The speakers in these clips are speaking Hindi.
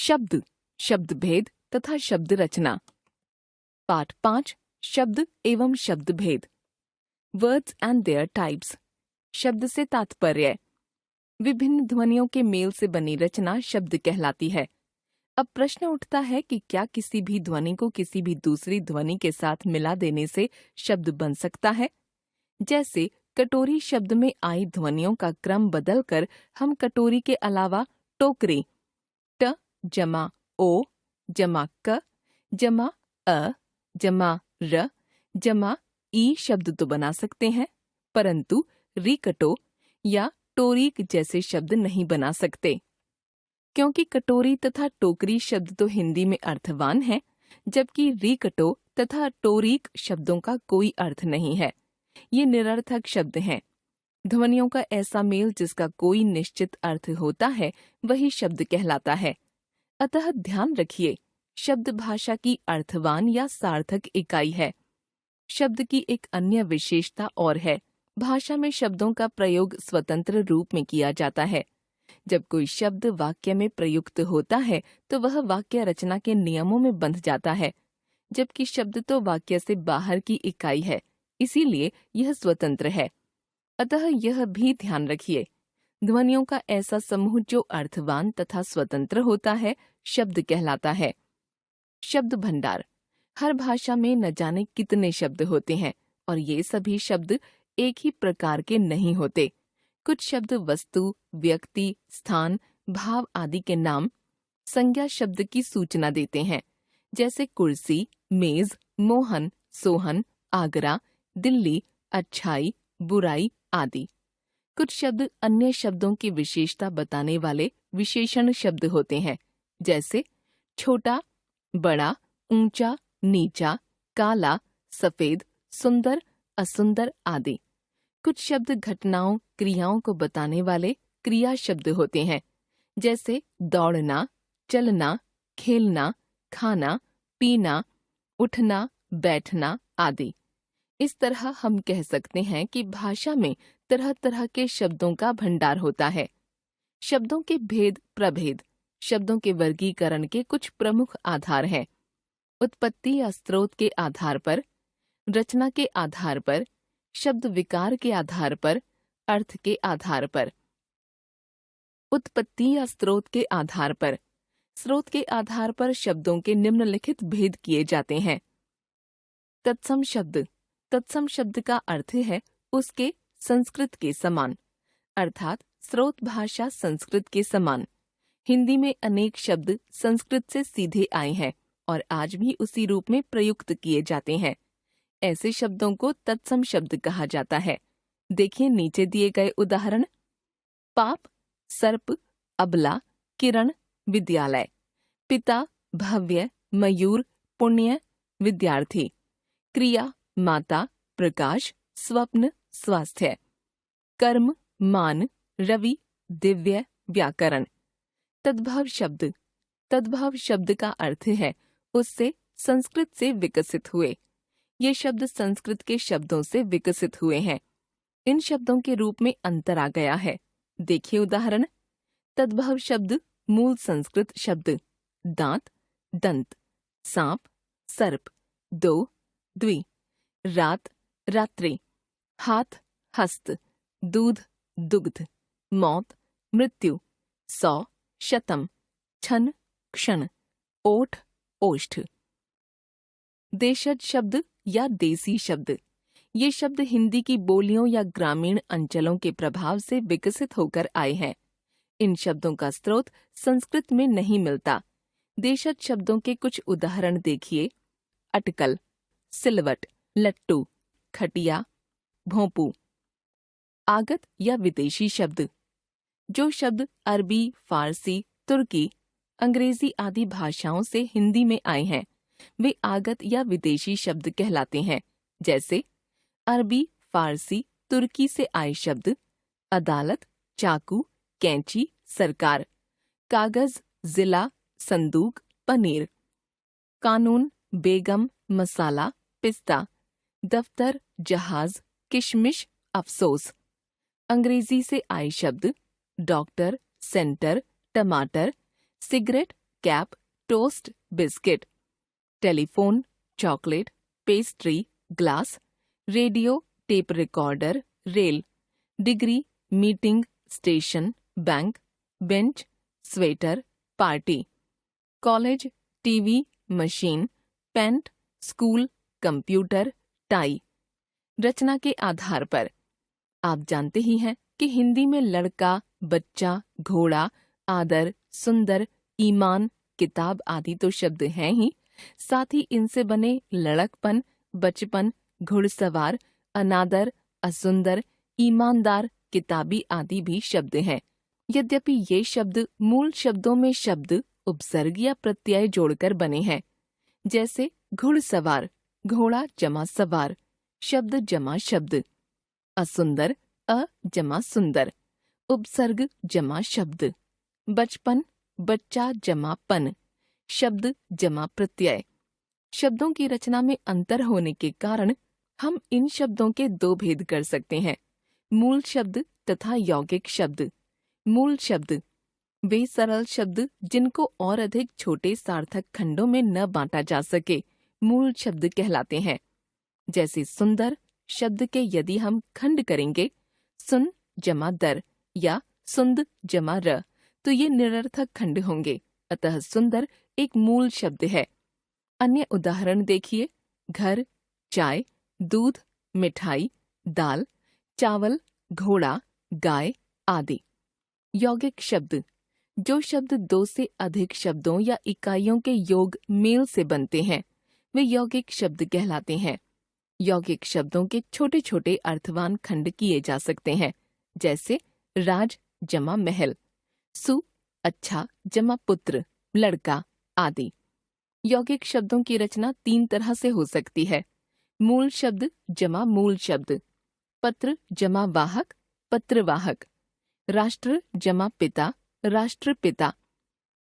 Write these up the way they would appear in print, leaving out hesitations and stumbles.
शब्द, शब्द भेद तथा शब्द रचना। पाठ 5 शब्द एवं शब्द भेद। Words and there types. शब्द से तात्पर्य। विभिन्न ध्वनियों के मेल से बनी रचना शब्द कहलाती है। अब प्रश्न उठता है कि क्या किसी भी ध्वनि को किसी भी दूसरी ध्वनि के साथ मिला देने से शब्द बन सकता है? जैसे कटोरी शब्द में आई ध्वनियों का क्रम बदलकर हम कटोरी के अलावा टोकरी ट जमा ओ जमा क जमा अ जमा र जमा ई शब्द तो बना सकते हैं, परंतु रिकटो या टोरीक जैसे शब्द नहीं बना सकते, क्योंकि कटोरी तथा टोकरी शब्द तो हिंदी में अर्थवान है, जबकि रिकटो तथा टोरीक शब्दों का कोई अर्थ नहीं है। ये निरर्थक शब्द हैं। ध्वनियों का ऐसा मेल जिसका कोई निश्चित अर्थ होता है वही शब्द कहलाता है। अतः ध्यान रखिए, शब्द भाषा की अर्थवान या सार्थक इकाई है। शब्द की एक अन्य विशेषता और है, भाषा में शब्दों का प्रयोग स्वतंत्र रूप में किया जाता है। जब कोई शब्द वाक्य में प्रयुक्त होता है तो वह वाक्य रचना के नियमों में बंध जाता है, जबकि शब्द तो वाक्य से बाहर की इकाई है, इसीलिए यह स्वतंत्र है। अतः यह भी ध्यान रखिए, ध्वनियों का ऐसा समूह जो अर्थवान तथा स्वतंत्र होता है शब्द कहलाता है। शब्द भंडार। हर भाषा में न जाने कितने शब्द होते हैं और ये सभी शब्द एक ही प्रकार के नहीं होते। कुछ शब्द वस्तु, व्यक्ति, स्थान, भाव आदि के नाम, संज्ञा शब्द की सूचना देते हैं, जैसे कुर्सी, मेज, मोहन, सोहन, आगरा, दिल्ली, अच्छाई, बुराई आदि। कुछ शब्द अन्य शब्दों की विशेषता बताने वाले विशेषण शब्द होते हैं, जैसे छोटा, बड़ा, ऊंचा, नीचा, काला, सफेद, सुंदर, असुंदर आदि। कुछ शब्द घटनाओं, क्रियाओं को बताने वाले क्रिया शब्द होते हैं, जैसे दौड़ना, चलना, खेलना, खाना, पीना, उठना, बैठना आदि। इस तरह हम कह सकते हैं कि भाषा में तरह तरह के शब्दों का भंडार होता है। शब्दों के भेद प्रभेद। शब्दों के वर्गीकरण के कुछ प्रमुख आधार हैं। उत्पत्ति या स्रोत के आधार पर, रचना के आधार पर, शब्द विकार के आधार पर, अर्थ के आधार पर। उत्पत्ति या स्रोत के आधार पर। स्रोत के आधार पर शब्दों के निम्नलिखित भेद किए जाते हैं। तत्सम शब्द। तत्सम शब्द का अर्थ है उसके संस्कृत के समान, अर्थात स्रोत भाषा संस्कृत के समान। हिंदी में अनेक शब्द संस्कृत से सीधे आए हैं और आज भी उसी रूप में प्रयुक्त किए जाते हैं। ऐसे शब्दों को तत्सम शब्द कहा जाता है। देखिए नीचे दिए गए उदाहरण। पाप, सर्प, अबला, किरण, विद्यालय। पिता, भव्य, मयूर, पुण्य, विद्यार्थी। क्रिया, माता, प्रकाश, स्वप्न, स्वास्थ्य। कर्म, मान, रवि, दिव्य, व्याकरण। तद्भव शब्द। तद्भव शब्द का अर्थ है उससे संस्कृत से विकसित हुए। ये शब्द संस्कृत के शब्दों से विकसित हुए हैं। इन शब्दों के रूप में अंतर आ गया है। देखिए उदाहरण। तद्भव शब्द मूल संस्कृत शब्द दांत, दंत, सांप, सर्प, दो, द्वि, रात, रात्रि, हाथ, हस्त, दूध, दुग्ध, मौत, मृत्यु, 100, शतम, क्षण, क्षण, ओठ, ओष्ठ। देशज शब्द या देसी शब्द। ये शब्द हिंदी की बोलियों या ग्रामीण अंचलों के प्रभाव से विकसित होकर आए हैं। इन शब्दों का स्रोत संस्कृत में नहीं मिलता। देशज शब्दों के कुछ उदाहरण देखिए। अटकल, सिलवट, लट्टू, खटिया, भोंपू। आगत या विदेशी शब्द। जो शब्द अरबी, फारसी, तुर्की, अंग्रेजी आदि भाषाओं से हिंदी में आए हैं वे आगत या विदेशी शब्द कहलाते हैं, जैसे अरबी, फारसी, तुर्की से आए शब्द अदालत, चाकू, कैंची, सरकार। कागज, जिला, संदूक, पनीर। कानून, बेगम, मसाला, पिस्ता। दफ्तर, जहाज, किशमिश, अफसोस। अंग्रेजी से आए शब्द doctor, centre, tomato, cigarette, cap, toast, biscuit. Telephone, chocolate, pastry, glass. Radio, tape recorder, rail. Degree, meeting, station, bank. Bench, sweater, party. College, TV, machine, paint, school, computer, tie. रचना के आधार पर आप जानते ही हैं कि हिंदी में लड़का, बच्चा, घोड़ा, आदर, सुंदर, ईमान, किताब आदि तो शब्द हैं ही, साथ ही इनसे बने लड़कपन, बचपन, घुड़सवार, अनादर, असुंदर, ईमानदार, किताबी आदि भी शब्द हैं। यद्यपि ये शब्द मूल शब्दों में शब्द, उपसर्ग या प्रत्यय जोड़कर बने हैं, जैसे घुड़सवार, घोड़ा जमा सवार, शब्द जमा शब्द। असुंदर, अ जमा सुंदर, उपसर्ग जमा शब्द। बचपन, बच्चा जमा पन, शब्द जमा प्रत्यय। शब्दों की रचना में अंतर होने के कारण हम इन शब्दों के दो भेद कर सकते हैं, मूल शब्द तथा यौगिक शब्द। मूल शब्द वे सरल शब्द जिनको और अधिक छोटे सार्थक खंडों में न बांटा जा सके, मूल शब्द कहलाते हैं। जैसे सुंदर शब्द के यदि हम खंड करेंगे, सुन जमा दर या सुंद जमा र, तो ये निरर्थक खंड होंगे। अतः सुंदर एक मूल शब्द है। अन्य उदाहरण देखिए, घर, चाय, दूध, मिठाई, दाल, चावल, घोड़ा, गाय आदि। यौगिक शब्द जो शब्द दो से अधिक शब्दों या इकाइयों के योग मेल से बनते हैं, वे यौगिक शब्द कहलाते हैं। यौगिक शब्दों के छोटे छोटे अर्थवान खंड किए जा सकते हैं, जैसे राज जमा महल, सु अच्छा जमा पुत्र, लड़का आदि। यौगिक शब्दों की रचना तीन तरह से हो सकती है, मूल शब्द जमा मूल शब्द, पत्र जमा वाहक, पत्रवाहक, राष्ट्र जमा पिता, राष्ट्रपिता,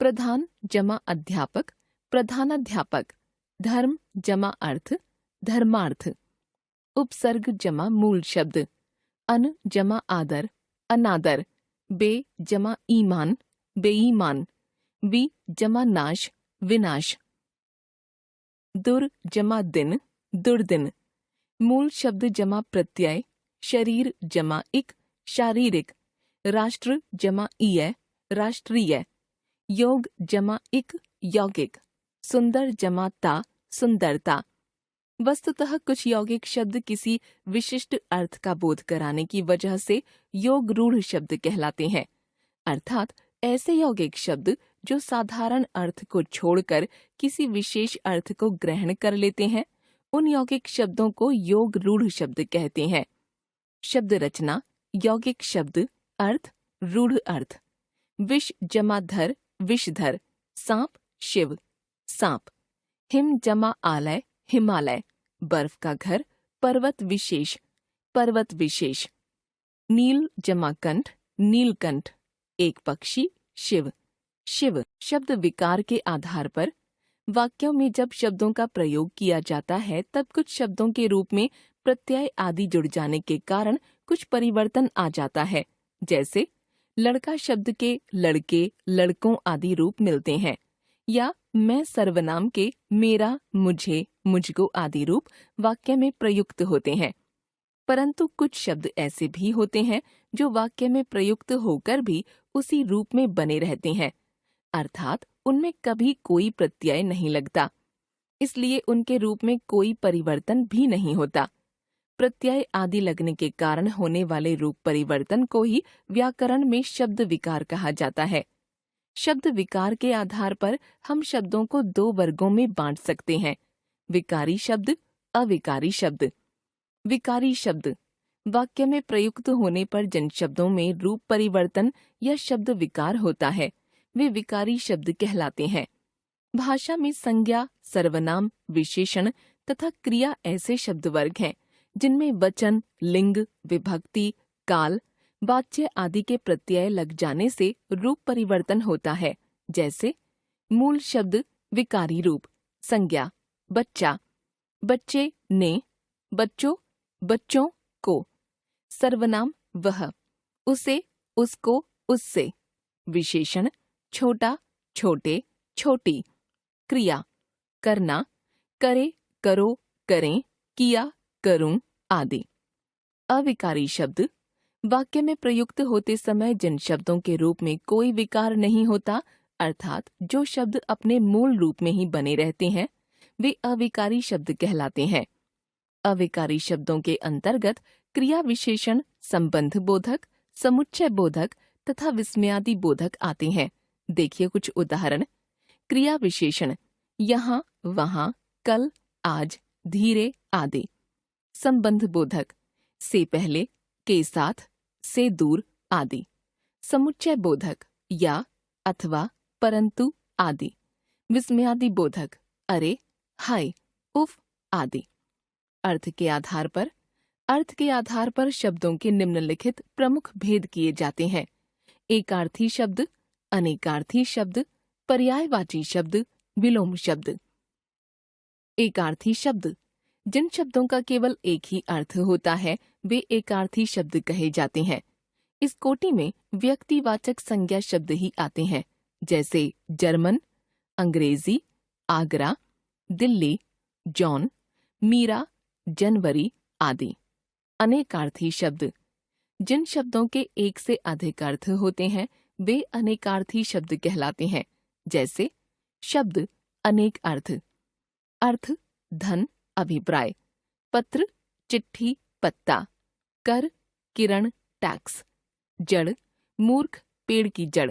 प्रधान जमा अध्यापक, प्रधानाध्यापक, धर्म जमा अर्थ, धर्मार्थ। उपसर्ग जमा मूल शब्द, अन जमा आदर, अनादर, बे जमा ईमान, बेईमान, वि जमा नाश, विनाश, दुर जमा दिन, दुर्दिन। मूल शब्द जमा प्रत्यय, शरीर जमा इक, शारीरिक, राष्ट्र जमा ईय, राष्ट्रीय, योग जमा इक, यौगिक, सुंदर जमा ता, सुंदरता। वस्तुतः कुछ यौगिक शब्द किसी विशिष्ट अर्थ का बोध कराने की वजह से योग रूढ़ शब्द कहलाते हैं, अर्थात ऐसे यौगिक शब्द जो साधारण अर्थ को छोड़कर किसी विशेष अर्थ को ग्रहण कर लेते हैं, उन यौगिक शब्दों को योग रूढ़ शब्द कहते हैं। शब्द रचना, यौगिक शब्द, अर्थ, रूढ़ अर्थ। विष जमा धर, विषधर, सांप शिव, सांप। हिम जमा आलय, हिमालय, बर्फ का घर, पर्वत विशेष, पर्वत विशेष। नील जमा कंठ, नीलकंठ, एक पक्षी, शिव, शिव। शब्द विकार के आधार पर वाक्यों में जब शब्दों का प्रयोग किया जाता है, तब कुछ शब्दों के रूप में प्रत्यय आदि जुड़ जाने के कारण कुछ परिवर्तन आ जाता है। जैसे लड़का शब्द के लड़के, लड़कों आदि रूप मिलते हैं, या मैं सर्वनाम के मेरा, मुझे, मुझको आदि रूप वाक्य में प्रयुक्त होते हैं। परंतु कुछ शब्द ऐसे भी होते हैं जो वाक्य में प्रयुक्त होकर भी उसी रूप में बने रहते हैं, अर्थात उनमें कभी कोई प्रत्यय नहीं लगता, इसलिए उनके रूप में कोई परिवर्तन भी नहीं होता। प्रत्यय आदि लगने के कारण होने वाले रूप परिवर्तन को ही व्याकरण में शब्द विकार कहा जाता है। शब्द विकार के आधार पर हम शब्दों को दो वर्गों में बांट सकते हैं, विकारी शब्द, अविकारी शब्द। विकारी शब्द वाक्य में प्रयुक्त होने पर जिन शब्दों में रूप परिवर्तन या शब्द विकार होता है, वे विकारी शब्द कहलाते हैं। भाषा में संज्ञा, सर्वनाम, विशेषण तथा क्रिया ऐसे शब्द वर्ग हैं जिनमें वचन, लिंग, विभक्ति, काल, वाच्य आदि के प्रत्यय लग जाने से रूप परिवर्तन होता है। जैसे मूल शब्द विकारी रूप, संज्ञा बच्चा, बच्चे ने, बच्चों, बच्चों को, सर्वनाम वह, उसे, उसको, उससे, विशेषण छोटा, छोटे, छोटी। क्रिया करना, करे, करो, करें, किया, करूं आदि। अविकारी शब्द वाक्य में प्रयुक्त होते समय जिन शब्दों के रूप में कोई विकार नहीं होता, अर्थात जो शब्द अपने मूल रूप में ही बने रहते हैं, वे अविकारी शब्द कहलाते हैं। अविकारी शब्दों के अंतर्गत क्रिया विशेषण, संबंध बोधक, समुच्चय बोधक तथा विस्मयादि बोधक आते हैं। देखिए कुछ उदाहरण। क्रिया विशेषण यहाँ, वहाँ, कल, आज, धीरे आदि। संबंध बोधक से पहले, के साथ, से दूर आदि। समुच्चय बोधक या, अथवा, परंतु आदि। विस्मयादि बोधक अरे, हाय, उफ आदि। अर्थ के आधार पर शब्दों के निम्नलिखित प्रमुख भेद किए जाते हैं। एकार्थी शब्द, अनेकार्थी शब्द, पर्यायवाची शब्द, विलोम शब्द। एकार्थी शब्द जिन शब्दों का केवल एक ही अर्थ होता है, वे एकार्थी शब्द कहे जाते हैं। इस कोटि में व्यक्तिवाचक संज्ञा शब्द ही आते हैं, जैसे जर्मन, अंग्रेजी, आगरा, दिल्ली, जॉन, मीरा, जनवरी आदि। अनेकार्थी शब्द जिन शब्दों के एक से अधिक अर्थ होते हैं, वे अनेकार्थी शब्द कहलाते हैं, जैसे शब्द अनेक अर्थ। अर्थ धन, अभिप्राय, पत्र, चिट्ठी, पत्ता, कर, किरण, टैक्स, जड़, मूर्ख, पेड़ की जड़,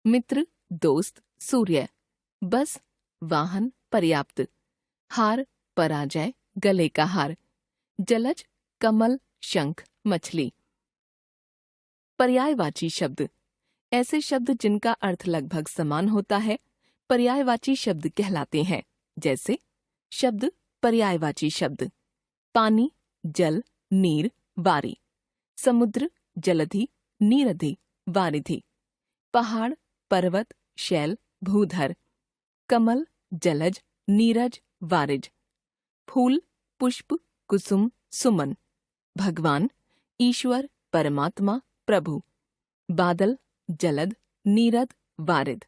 मित्र, दोस्त, सूर्य, बस, वाहन, पर्याप्त, हार, पराजय, गले का हार, जलज, कमल, शंख, मछली। पर्यायवाची शब्द ऐसे शब्द जिनका अर्थ लगभग समान होता है, पर्यायवाची शब्द कहलाते हैं, जैसे शब्द पर्यायवाची शब्द पानी, जल, नीर, वारी, समुद्र, जलधि, नीरधि, वारिधि, पहाड़, पर्वत, शैल, भूधर, कमल, जलज, नीरज, वारिज, फूल, पुष्प, कुसुम, सुमन, भगवान, ईश्वर, परमात्मा, प्रभु, बादल, जलद, नीरद, वारिद,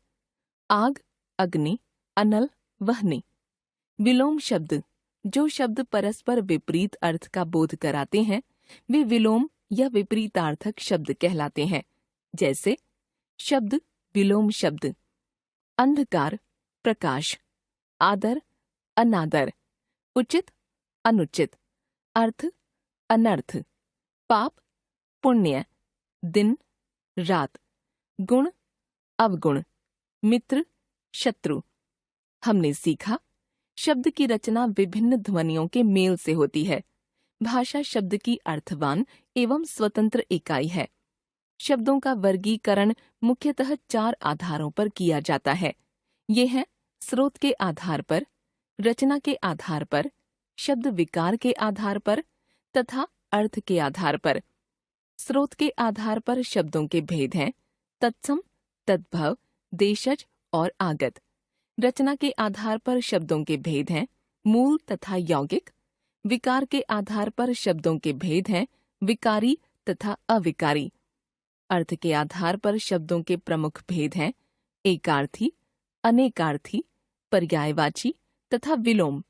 आग, अग्नि, अनल, वहनी। विलोम शब्द जो शब्द परस्पर विपरीत अर्थ का बोध कराते हैं, वे विलोम या विपरीतार्थक शब्द कहलाते हैं, जैसे शब्द विलोम शब्द अंधकार, प्रकाश, आदर, अनादर, उचित, अनुचित, अर्थ, अनर्थ, पाप, पुण्य, दिन, रात, गुण, अवगुण, मित्र, शत्रु। हमने सीखा शब्द की रचना विभिन्न ध्वनियों के मेल से होती है। भाषा शब्द की अर्थवान एवं स्वतंत्र इकाई है। शब्दों का वर्गीकरण मुख्यतः 4 आधारों पर किया जाता है। ये हैं स्रोत के आधार पर, रचना के आधार पर, शब्द विकार के आधार पर तथा अर्थ के आधार पर। स्रोत के आधार पर शब्दों के भेद हैं तत्सम, तद्भव, देशज और आगत। रचना के आधार पर शब्दों के भेद हैं मूल तथा यौगिक। विकार के आधार पर शब्दों के भेद हैं विकारी तथा अविकारी। अर्थ के आधार पर शब्दों के प्रमुख भेद हैं एकार्थी, अनेकार्थी, पर्यायवाची तथा विलोम।